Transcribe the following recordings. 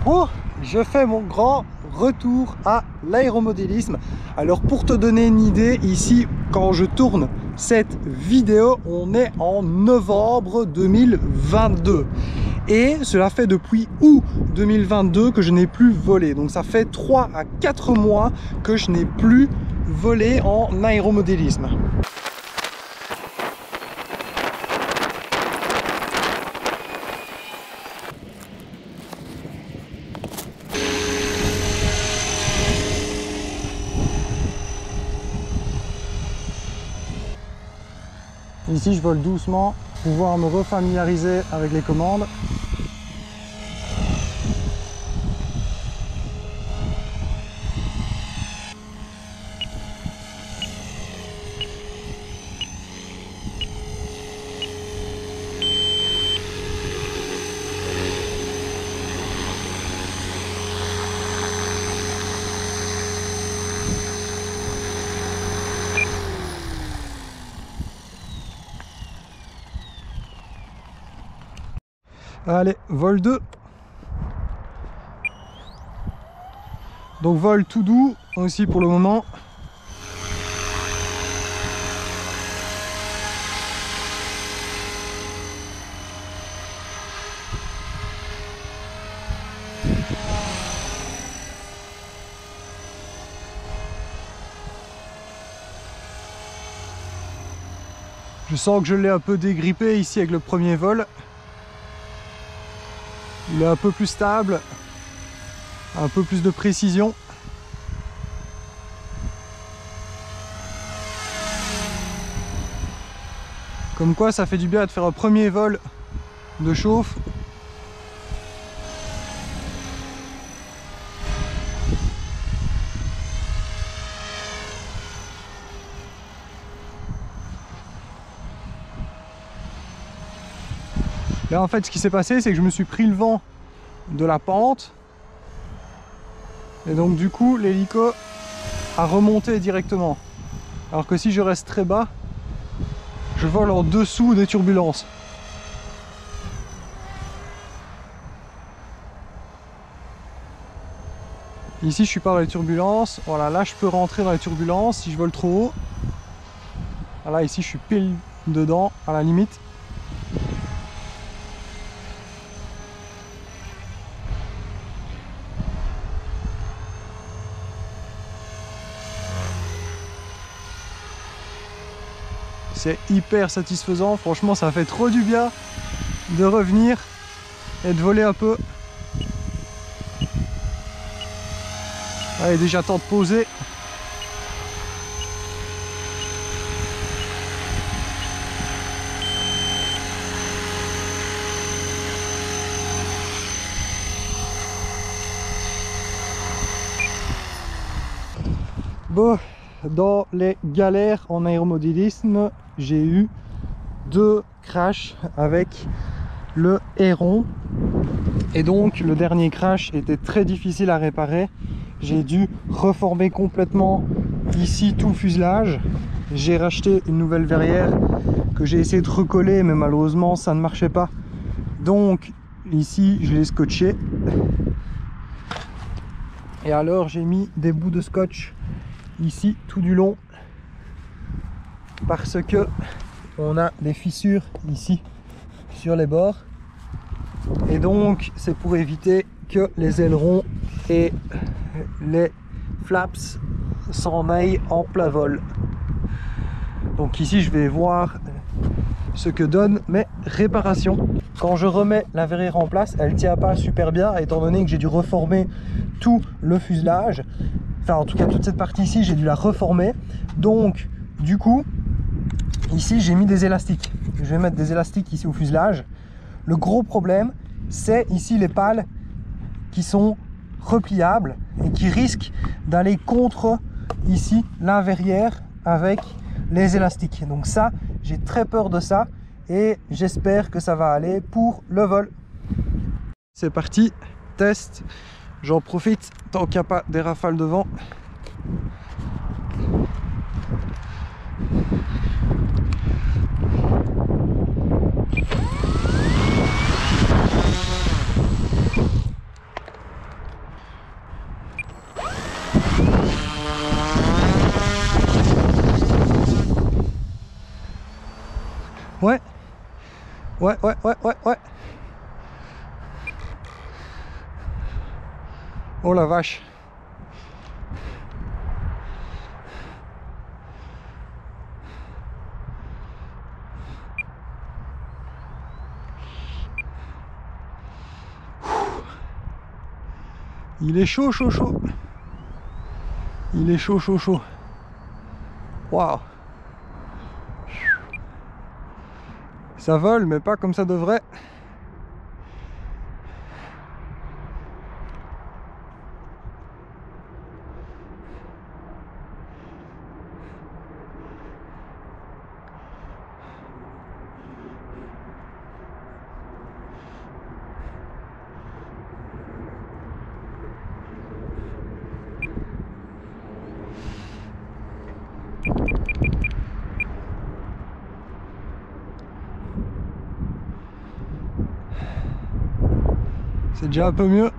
Oh, je fais mon grand retour à l'aéromodélisme. Alors pour te donner une idée, ici quand je tourne cette vidéo, on est en novembre 2022. Et cela fait depuis août 2022 que je n'ai plus volé. Donc ça fait 3 à 4 mois que je n'ai plus volé en aéromodélisme. Ici je vole doucement pour pouvoir me refamiliariser avec les commandes. Allez, vol 2. Donc vol tout doux aussi pour le moment. Je sens que je l'ai un peu dégrippé ici avec le premier vol. Il est un peu plus stable, un peu plus de précision. Comme quoi ça fait du bien de faire un premier vol de chauffe. Là en fait ce qui s'est passé c'est que je me suis pris le vent de la pente et donc du coup l'hélico a remonté directement, alors que si je reste très bas je vole en dessous des turbulences. Ici je suis pas dans les turbulences, voilà, là je peux rentrer dans les turbulences si je vole trop haut. Voilà, ici je suis pile dedans à la limite. C'est hyper satisfaisant, franchement ça fait trop du bien de revenir et de voler un peu. Allez, déjà temps de poser. Bon, dans les galères en aéromodélisme, j'ai eu 2 crashs avec le Héron. Et donc le dernier crash était très difficile à réparer. J'ai dû reformer complètement ici tout le fuselage. J'ai racheté une nouvelle verrière que j'ai essayé de recoller, mais malheureusement ça ne marchait pas. Donc ici je l'ai scotché. Et alors j'ai mis des bouts de scotch ici tout du long, parce que on a des fissures ici sur les bords, et donc c'est pour éviter que les ailerons et les flaps s'en aillent en plein vol. Donc ici je vais voir ce que donnent mes réparations. Quand je remets la verrière en place, elle tient pas super bien étant donné que j'ai dû reformer tout le fuselage. Enfin en tout cas toute cette partie ici j'ai dû la reformer. Donc du coup ici j'ai mis des élastiques. Je vais mettre des élastiques ici au fuselage. Le gros problème c'est ici les pales qui sont repliables et qui risquent d'aller contre ici la verrière avec les élastiques. Donc ça j'ai très peur de ça et j'espère que ça va aller pour le vol. C'est parti, test. J'en profite tant qu'il n'y a pas des rafales de vent. Ouais, ouais, ouais, ouais, ouais. Oh la vache. Il est chaud, chaud, chaud. Il est chaud, chaud, chaud. Waouh. Ça vole, mais pas comme ça devrait. C'est déjà un peu mieux.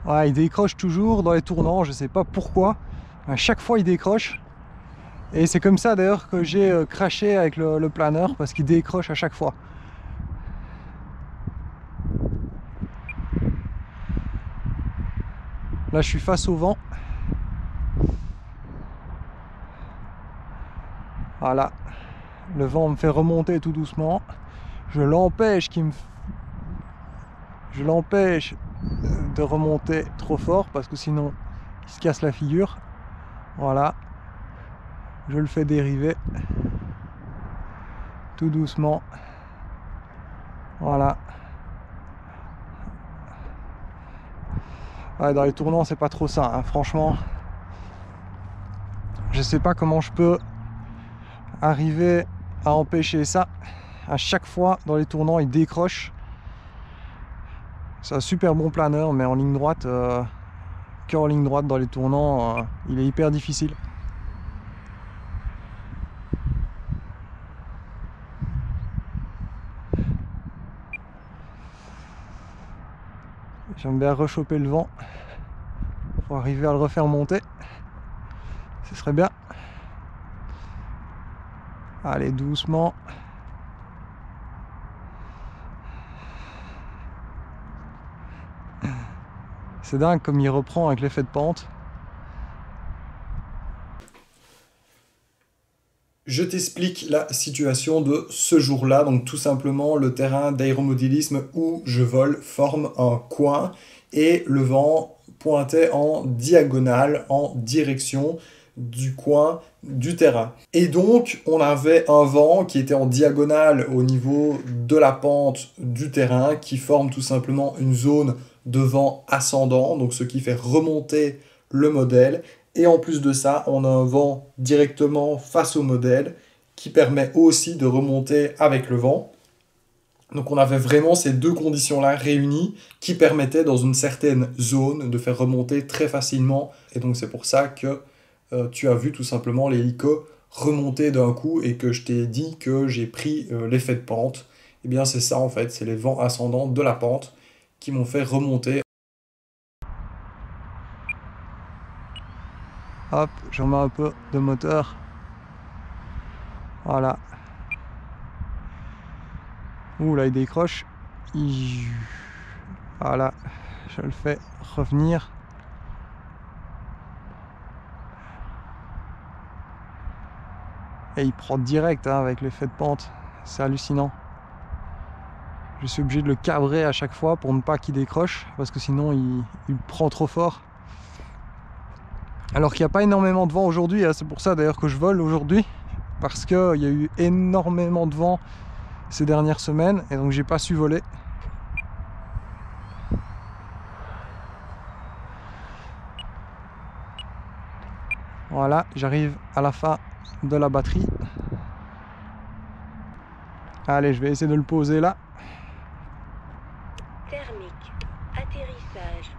Ouais, il décroche toujours dans les tournants, je sais pas pourquoi. À chaque fois il décroche. Et c'est comme ça d'ailleurs que j'ai craché avec le planeur, parce qu'il décroche à chaque fois. Là je suis face au vent. Voilà. Le vent me fait remonter tout doucement. Je l'empêche je l'empêche de remonter trop fort, parce que sinon il se casse la figure. Voilà. Je le fais dériver tout doucement. Voilà. Ouais, dans les tournants c'est pas trop ça, hein. Franchement, je sais pas comment je peux arriver à empêcher ça. À chaque fois dans les tournants il décroche. C'est un super bon planeur, mais en ligne droite, qu'en ligne droite dans les tournants, il est hyper difficile. J'aime bien rechoper le vent pour arriver à le refaire monter. Ce serait bien. Allez, doucement. C'est dingue comme il reprend avec l'effet de pente. Je t'explique la situation de ce jour-là. Donc tout simplement, le terrain d'aéromodélisme où je vole forme un coin et le vent pointait en diagonale, en direction du coin du terrain. Et donc, on avait un vent qui était en diagonale au niveau de la pente du terrain, qui forme tout simplement une zone de vent ascendant, donc ce qui fait remonter le modèle. Et en plus de ça, on a un vent directement face au modèle qui permet aussi de remonter avec le vent. Donc on avait vraiment ces deux conditions-là réunies qui permettaient dans une certaine zone de faire remonter très facilement. Et donc c'est pour ça que tu as vu tout simplement l'hélico remonter d'un coup et que je t'ai dit que j'ai pris l'effet de pente. Eh bien c'est ça en fait, c'est les vents ascendants de la pente qui m'ont fait remonter. Hop, je remets un peu de moteur. Voilà. Ouh là il décroche. Voilà, je le fais revenir. Et il prend direct, hein, avec l'effet de pente. C'est hallucinant. Je suis obligé de le cabrer à chaque fois pour ne pas qu'il décroche, parce que sinon il prend trop fort. Alors qu'il n'y a pas énormément de vent aujourd'hui, hein. C'est pour ça d'ailleurs que je vole aujourd'hui, parce qu'il y a eu énormément de vent ces dernières semaines et donc j'ai pas su voler. Voilà, j'arrive à la fin de la batterie. Allez, je vais essayer de le poser là. Thermique, atterrissage.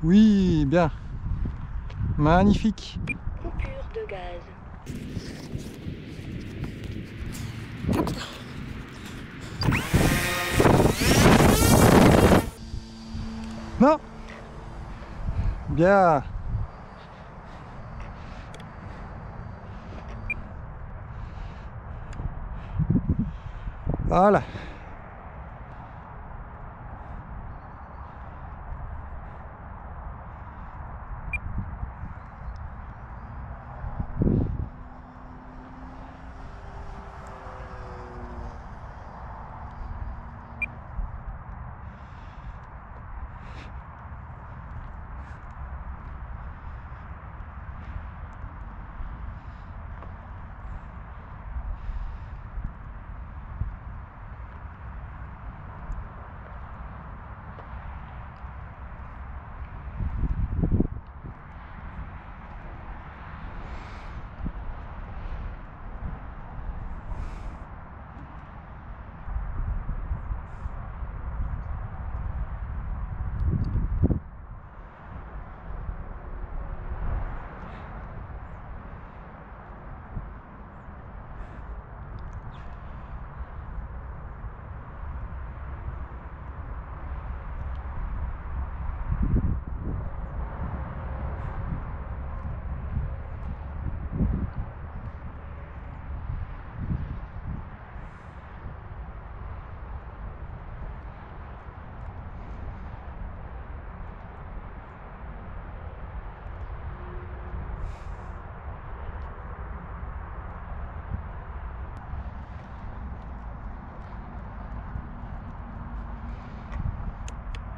Oui, bien. Magnifique. Coupure de gaz. Non. Bien. Voilà.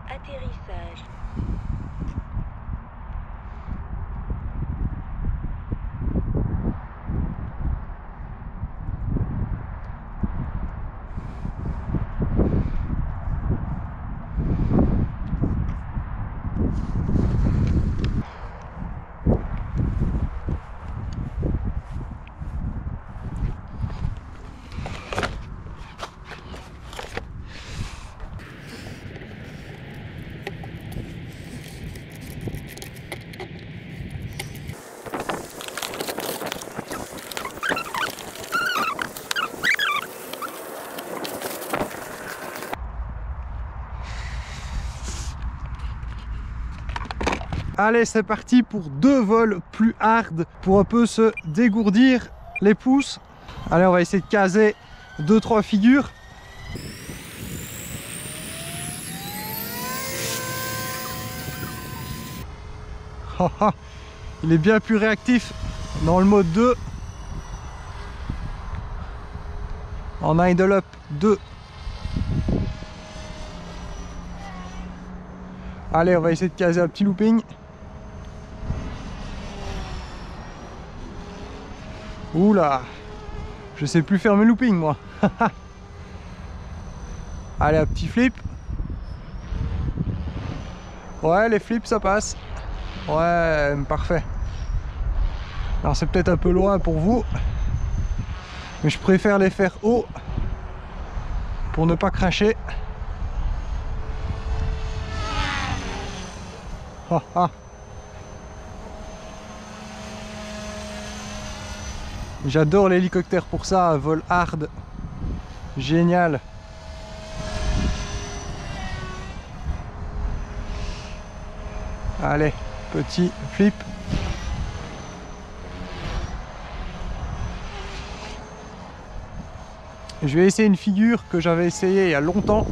Atterrissage. Allez, c'est parti pour 2 vols plus hard pour un peu se dégourdir les pouces. Allez, on va essayer de caser 2-3 figures. Il est bien plus réactif dans le mode 2. En idle up 2. Allez, on va essayer de caser un petit looping. Oula, je sais plus faire mes loopings moi. Allez, un petit flip. Ouais, les flips ça passe. Ouais, parfait. Alors c'est peut-être un peu loin pour vous, mais je préfère les faire haut pour ne pas cracher. J'adore l'hélicoptère pour ça, un vol hard. Génial. Allez, petit flip. Je vais essayer une figure que j'avais essayé il y a longtemps.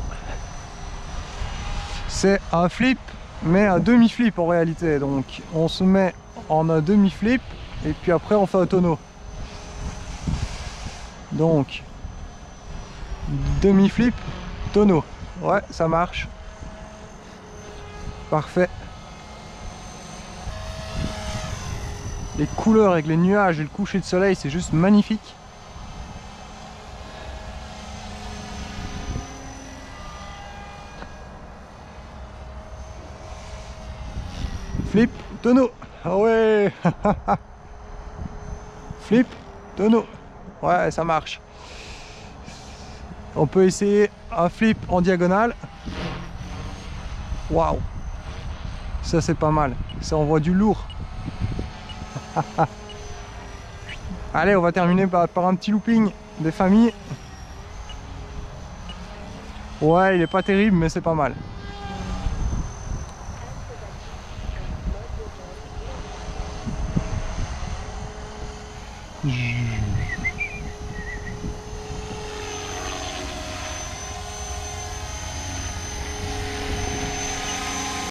C'est un flip, mais un demi-flip en réalité. Donc on se met en un demi-flip et puis après on fait un tonneau. Donc demi-flip, tonneau. Ouais, ça marche. Parfait. Les couleurs avec les nuages et le coucher de soleil, c'est juste magnifique. Flip, tonneau. Ah ouais. Flip, tonneau. Ouais, ça marche. On peut essayer un flip en diagonale. Waouh. Ça c'est pas mal, ça envoie du lourd. Allez, on va terminer par un petit looping des familles. Ouais, il est pas terrible, mais c'est pas mal.